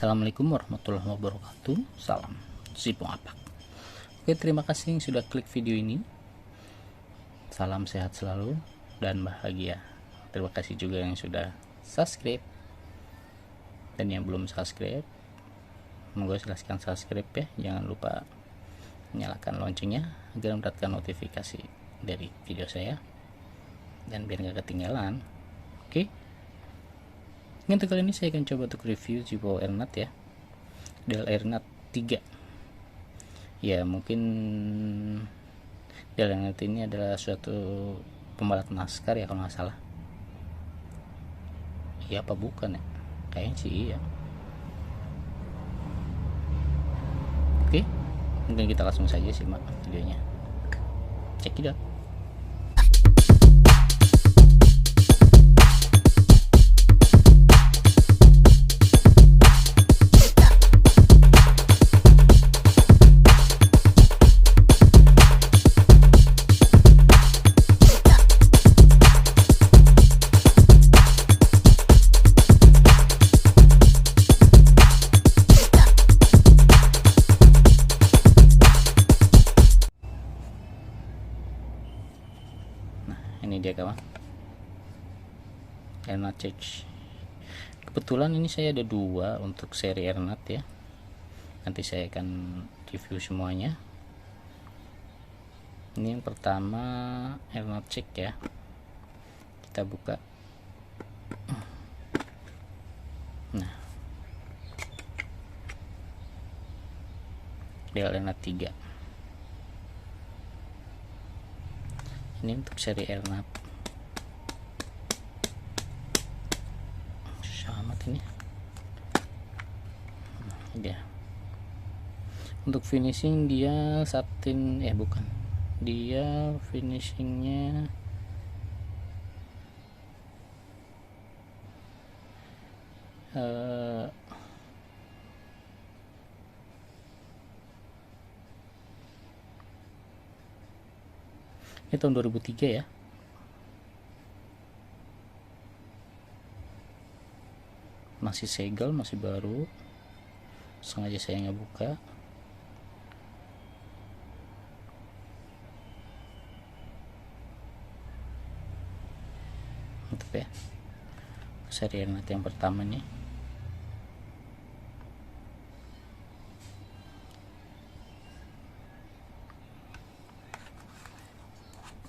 Assalamualaikum warahmatullahi wabarakatuh. Salam Zipong Apak. Oke, terima kasih yang sudah klik video ini. Salam sehat selalu dan bahagia. Terima kasih juga yang sudah subscribe, dan yang belum subscribe, monggo silahkan subscribe ya. Jangan lupa nyalakan loncengnya agar mendapatkan notifikasi dari video saya dan biar nggak ketinggalan. Oke, untuk kali ini saya akan coba untuk review Zippo Airnat ya, Dell Airnat 3 ya. Mungkin Dell Airnat ini adalah suatu pembalap NASCAR ya kalau nggak salah. Iya apa bukan ya, kayaknya sih iya. Oke, mungkin kita langsung saja simak videonya. Check it out. Ini dia kawan, Airnat Change. Kebetulan ini saya ada dua untuk seri Airnat ya. Nanti saya akan review semuanya. Ini yang pertama Airnat Check ya. Kita buka. Nah, Dell Airnat 3. Ini untuk seri Airnat. Selamat ini. Dia. Untuk finishing dia satin bukan. Dia finishingnya ini tahun 2003 ya. Masih segel, masih baru. Sengaja saya nggak buka. Mantap ya. Seri Airnat yang pertama nih.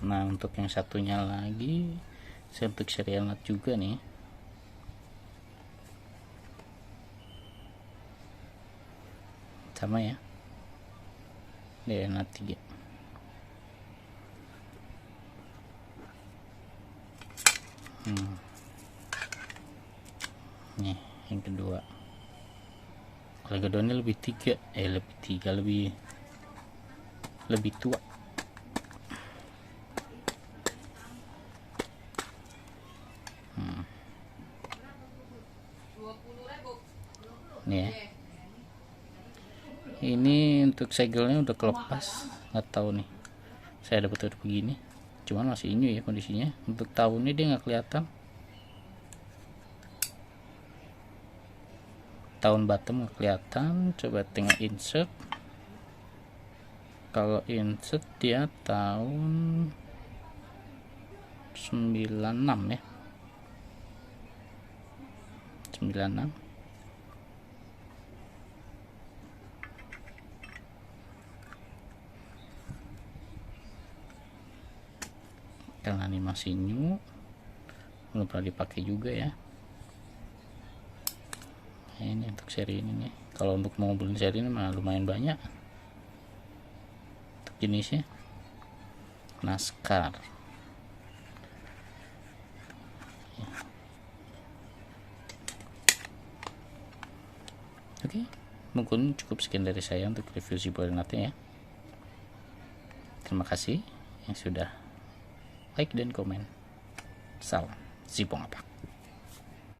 Nah, untuk yang satunya lagi saya untuk seri Airnat juga nih. Sama ya, Airnat 3. Nih yang kedua. Kalau kedua ini lebih lebih tua. Nih ya. Ini untuk segelnya udah kelepas, nggak tahu nih. Saya dapat begini, cuman masih inyu ya kondisinya. Untuk tahunnya dia nggak kelihatan. Tahun bottom nggak kelihatan. Coba tengok insert. Kalau insert dia tahun 96 ya. 96. Karena ini masih new, belum pernah dipakai juga ya. Ini untuk seri ini nih. Kalau untuk mobil seri ini mah lumayan banyak untuk jenisnya. NASCAR ya. Oke, mungkin cukup sekian dari saya untuk review Zippo Airnat ya. Terima kasih yang sudah like dan komen. Salam Zipong Apak.